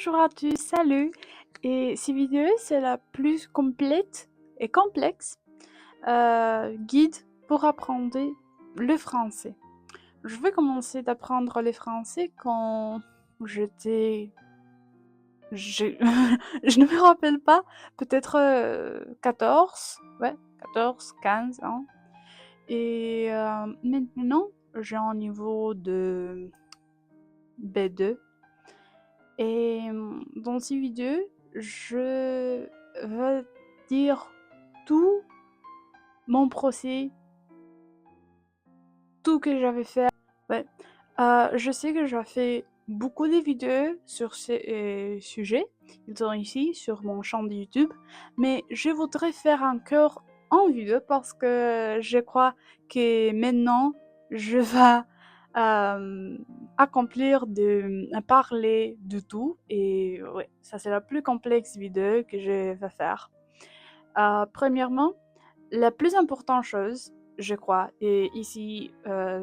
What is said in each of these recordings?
Bonjour à tous, salut! Et cette vidéo, c'est la plus complète et complexe guide pour apprendre le français. Je vais commencer d'apprendre le français quand j'étais... Je... je ne me rappelle pas, peut-être 14, ouais, 14, 15 ans. Et maintenant, j'ai un niveau de B2. Et dans cette vidéo, je vais dire tout mon procès, tout que j'avais fait. Ouais. Je sais que j'ai fait beaucoup de vidéos sur ces sujets. Ils sont ici sur mon chaîne de YouTube. Mais je voudrais faire encore une vidéo parce que je crois que maintenant, je vais accomplir de parler de tout. Et ouais, ça c'est la plus complexe vidéo que je vais faire. Premièrement, la plus importante chose, je crois, et ici,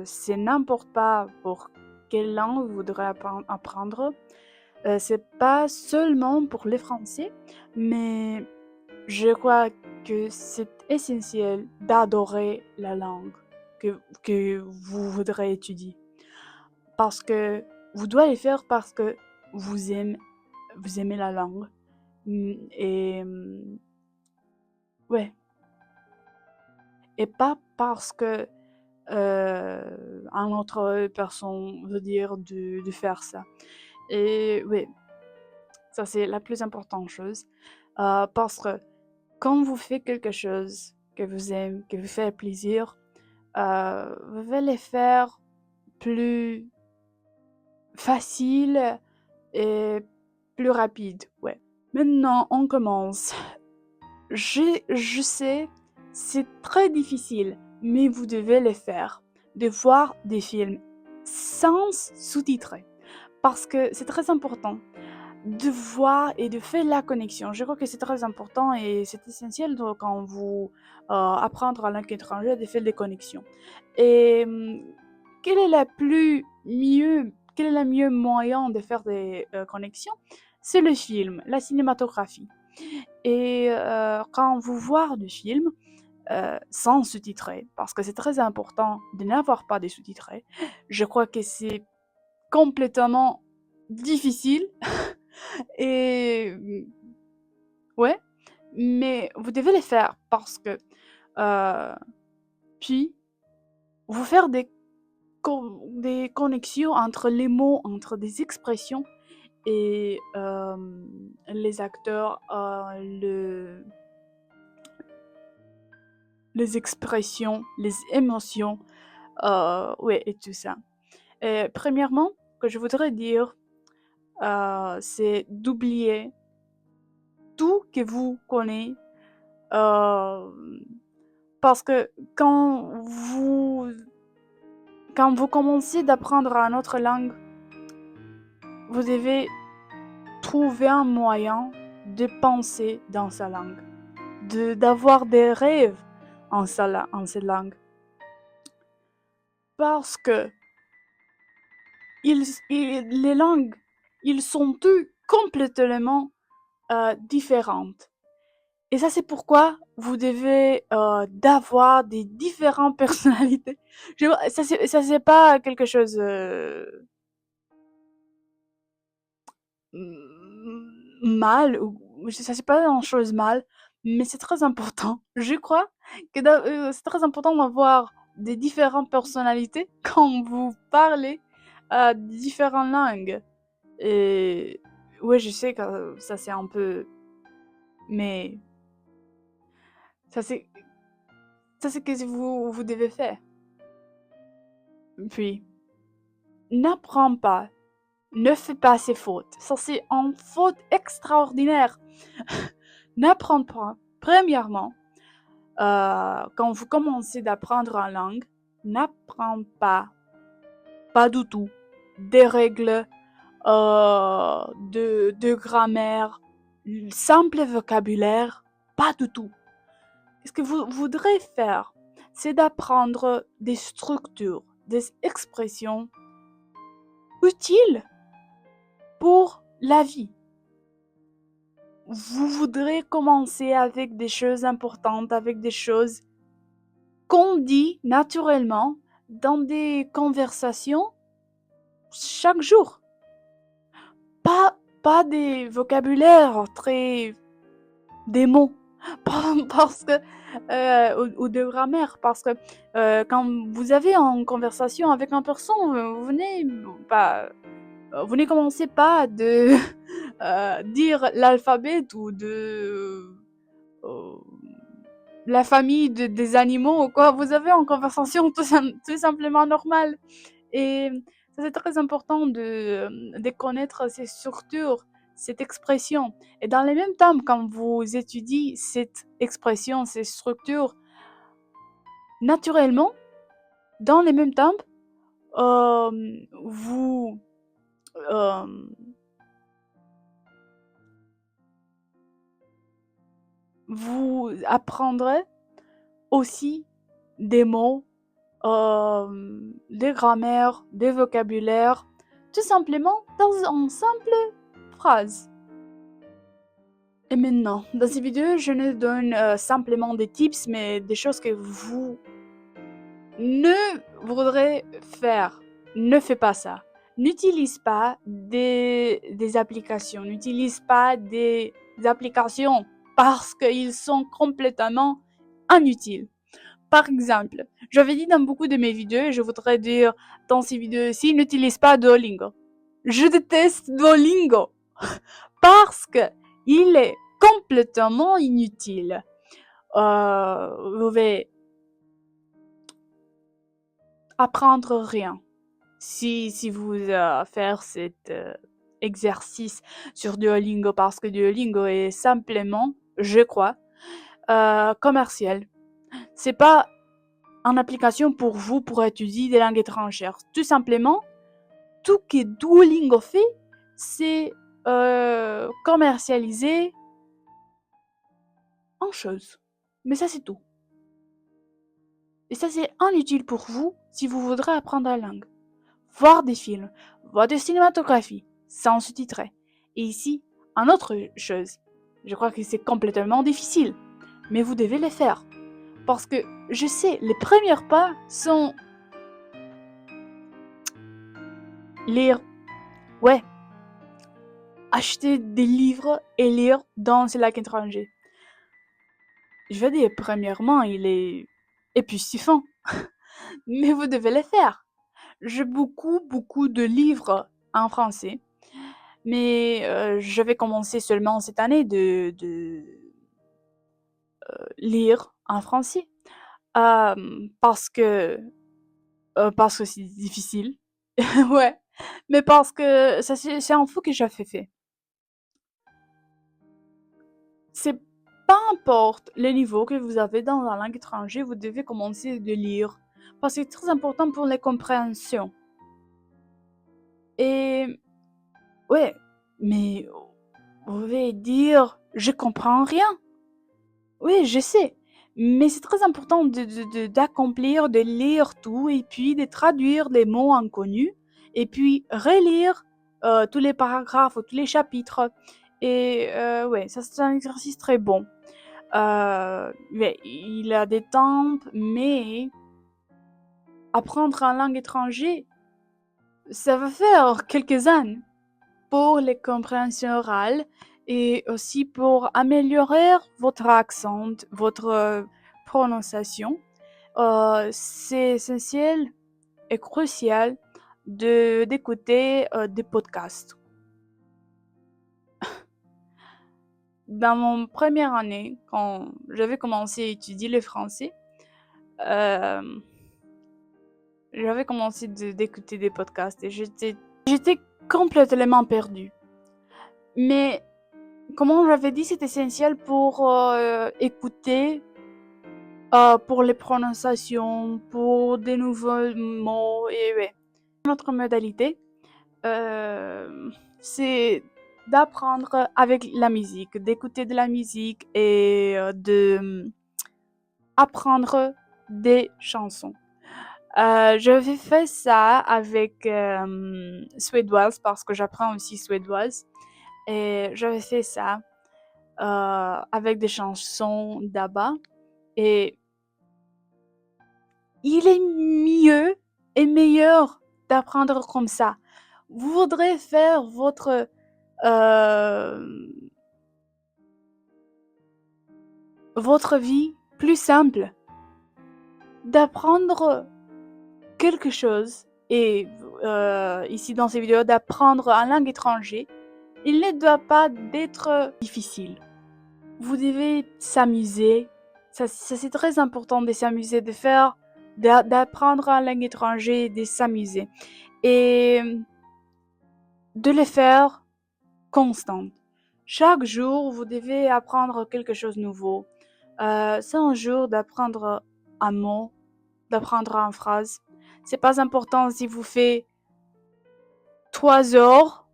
c'est n'importe pas pour quelle langue vous voudrez apprendre. C'est pas seulement pour les Français, mais je crois que c'est essentiel d'adorer la langue que vous voudrez étudier. Parce que vous devez le faire parce que vous aimez, vous aimez la langue. Et ouais. Et pas parce que un autre personne veut dire de faire ça. Et oui, ça c'est la plus importante chose. Parce que quand vous faites quelque chose que vous aimez, que vous fait plaisir, vous allez le faire plus facile et plus rapide. Ouais. Maintenant, on commence. Je sais, c'est très difficile, mais vous devez le faire. De voir des films sans sous-titrer. Parce que c'est très important de voir et de faire la connexion. Je crois que c'est très important et c'est essentiel quand vous apprendre à langue étrangère de faire des connexions. Et quel est quel est le mieux moyen de faire des connexions? C'est le film, la cinématographie. Et quand vous voyez du film, sans sous-titrer, parce que c'est très important de n'avoir pas de sous-titrés, je crois que c'est complètement difficile et ouais, mais vous devez les faire parce que puis vous faire des connexions entre les mots, entre des expressions et les acteurs, les expressions, les émotions, ouais, et tout ça. Et premièrement, ce que je voudrais dire, c'est d'oublier tout que vous connaissez, euh, parce que quand vous commencez d'apprendre une autre langue, vous devez trouver un moyen de penser dans sa langue, d'avoir des rêves en cette langue. Parce que les langues, ils sont toutes complètement différentes. Et ça, c'est pourquoi vous devez d'avoir des différentes personnalités. Ça, c'est pas quelque chose mal, ou ça, c'est pas une chose mal, mais c'est très important. Je crois que c'est très important d'avoir des différentes personnalités quand vous parlez différentes langues. Et ouais, je sais que ça, c'est un peu... Mais ça, c'est ce que vous devez faire. Puis, n'apprends pas, ne fais pas ces fautes. Ça, c'est une faute extraordinaire. N'apprends pas, premièrement, quand vous commencez d'apprendre une langue, n'apprends pas du tout, des règles de grammaire, simple vocabulaire, pas du tout. Ce que vous voudrez faire, c'est d'apprendre des structures, des expressions utiles pour la vie. vous voudrez commencer avec des choses importantes, avec des choses qu'on dit naturellement dans des conversations chaque jour. Pas des vocabulaires très des mots. Parce que ou de grammaire parce que quand vous avez en conversation avec une personne, vous ne commencez pas de dire l'alphabet ou de euh, la famille des animaux ou quoi. Vous avez une conversation tout simplement normale. Et ça, c'est très important de connaître ces structures, cette expression. Et dans le même temps, quand vous étudiez cette expression, ces structures, naturellement, dans le même temps, euh, vous, euh, vous apprendrez aussi des mots, des grammaires, des vocabulaires, tout simplement dans une simple phrase. Et maintenant, dans cette vidéo, je ne donne simplement des tips, mais des choses que vous ne voudrez faire. Ne faites pas ça. N'utilise pas des applications. N'utilise pas des applications parce qu'ils sont complètement inutiles. Par exemple, j'avais dit dans beaucoup de mes vidéos, et je voudrais dire dans ces vidéos-ci, n'utilise pas Duolingo. Je déteste Duolingo parce que il est complètement inutile. Vous pouvez apprendre rien si vous faire cet exercice sur Duolingo parce que Duolingo est simplement, je crois, commercial. C'est pas une application pour vous pour étudier des langues étrangères. Tout simplement, tout que Duolingo fait, c'est commercialiser en chose. Mais ça, c'est tout. Et ça, c'est inutile pour vous si vous voudrez apprendre la langue. Voir des films, voir des cinématographies, sans sous-titrer. Et ici, une autre chose. Je crois que c'est complètement difficile. Mais vous devez le faire. Parce que, je sais, les premiers pas sont lire. Ouais, acheter des livres et lire dans ces langues étrangères. Je veux dire, premièrement, il est épuisant. Mais vous devez le faire. J'ai beaucoup de livres en français, mais je vais commencer seulement cette année de lire en français parce que c'est difficile, ouais, mais parce que ça c'est un fou que j'avais fait. C'est peu importe le niveau que vous avez dans la langue étrangère, vous devez commencer de lire parce que c'est très important pour les compréhensions. Et ouais, mais vous pouvez dire je comprends rien. Oui, je sais. Mais c'est très important d'accomplir, de lire tout et puis de traduire les mots inconnus et puis relire tous les paragraphes ou tous les chapitres. Et ouais, ça c'est un exercice très bon. Ouais, il a des temps, mais apprendre une langue étrangère, ça va faire quelques années pour les compréhensions orales et aussi pour améliorer votre accent, votre prononciation. C'est essentiel et crucial d'écouter des podcasts. Dans mon première année, quand j'avais commencé à étudier le français, euh, j'avais commencé d'écouter des podcasts et j'étais complètement perdue. Mais comme j'avais dit, c'est essentiel pour écouter, pour les prononciations, pour des nouveaux mots. Et ouais. Notre modalité, c'est d'apprendre avec la musique, d'écouter de la musique et de apprendre des chansons. J'avais fait ça avec suédoise parce que j'apprends aussi suédoise. Et j'avais fait ça avec des chansons d'ABBA. Et il est mieux et meilleur d'apprendre comme ça. Vous voudrez faire votre vie plus simple, d'apprendre quelque chose, et ici dans ces vidéos, d'apprendre une langue étrangère, il ne doit pas être difficile. Vous devez s'amuser. Ça c'est très important de s'amuser, d'apprendre une langue étrangère, de s'amuser. Et de le faire constant. Chaque jour, vous devez apprendre quelque chose de nouveau. C'est un jour d'apprendre un mot, d'apprendre une phrase. C'est pas important si vous faites 3 heures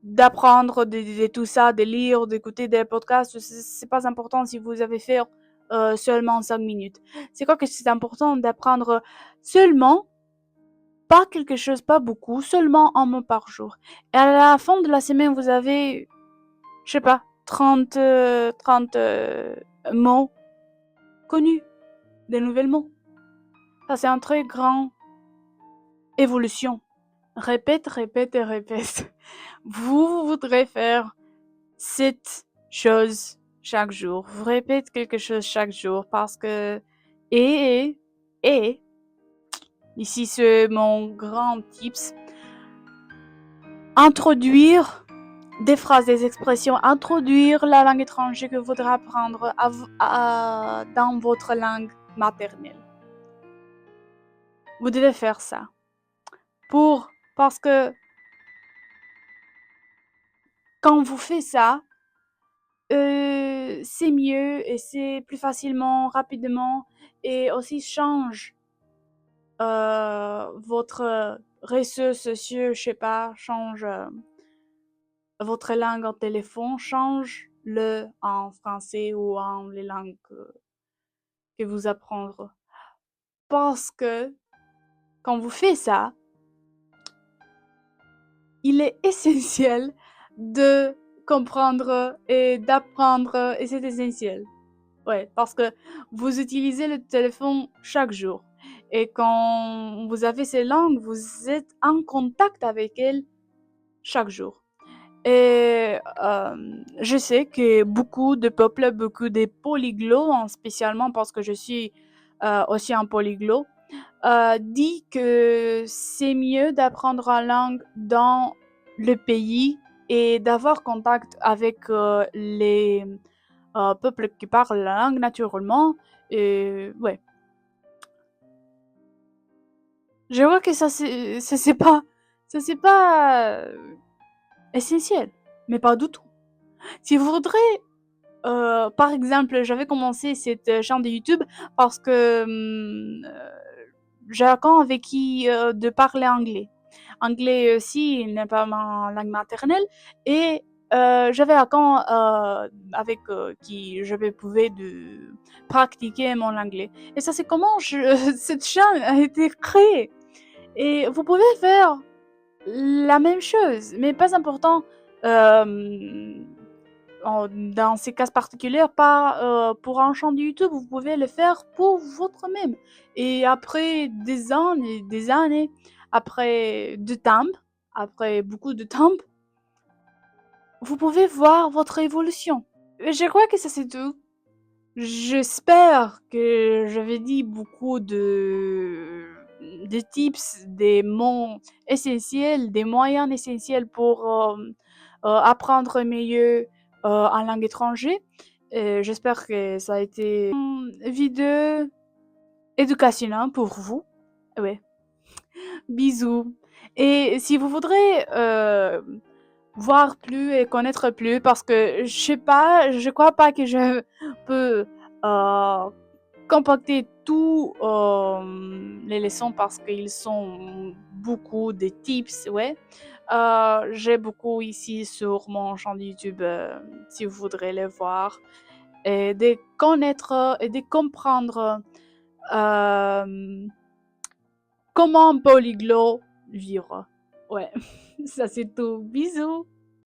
d'apprendre de tout ça, de lire, d'écouter des podcasts. C'est pas important si vous avez fait seulement 5 minutes. C'est quoi que c'est important d'apprendre seulement, pas quelque chose, pas beaucoup, seulement un mot par jour. Et à la fin de la semaine, vous avez, je sais pas, 30 mots connus, des nouveaux mots. Ça, c'est une très grande évolution. Répète, répète et répète. Vous voudrez faire cette chose chaque jour. Vous répétez quelque chose chaque jour parce que... Et, ici c'est mon grand tips. Introduire des phrases, des expressions, introduire la langue étrangère que vous voudrez apprendre dans votre langue maternelle. Vous devez faire ça. Parce que quand vous faites ça, c'est mieux et c'est plus facilement, rapidement, et aussi change votre réseau social, je sais pas, change votre langue en téléphone, change-le en français ou en les langues que vous apprendre. Parce que quand vous faites ça, il est essentiel de comprendre et d'apprendre, et c'est essentiel. Ouais, parce que vous utilisez le téléphone chaque jour. Et quand vous avez ces langues, vous êtes en contact avec elles chaque jour. Et je sais que beaucoup de peuples, beaucoup de polyglots, spécialement parce que je suis aussi un polyglotte, dit que c'est mieux d'apprendre une langue dans le pays et d'avoir contact avec les peuples qui parlent la langue naturellement. Et ouais. Je vois que ça c'est pas essentiel, mais pas du tout. Si vous voudrez, par exemple, j'avais commencé cette chaîne de YouTube parce que j'ai quelqu'un avec qui de parler anglais. Anglais aussi n'est pas ma langue maternelle, et j'avais quelqu'un avec qui je pouvais pratiquer mon anglais. Et ça, c'est comment cette chaîne a été créée. Et vous pouvez faire la même chose, mais pas important. Dans ces cas particuliers, pas pour un champ de YouTube, vous pouvez le faire pour votre même. Et après des années, après du temps, après beaucoup de temps, vous pouvez voir votre évolution. Et je crois que ça c'est tout. J'espère que j'avais dit beaucoup de tips, des mots essentiels, des moyens essentiels pour apprendre mieux en langue étrangère. J'espère que ça a été une vidéo éducationnelle pour vous. Ouais. Bisous. Et si vous voudrez voir plus et connaître plus, parce que je sais pas, je crois pas que je peux compacter tous les leçons parce qu'ils sont beaucoup de tips, ouais. J'ai beaucoup ici sur mon champ de YouTube, si vous voudrez les voir, et de connaître et de comprendre comment un polyglotte vivre. Ouais, ça c'est tout. Bisous.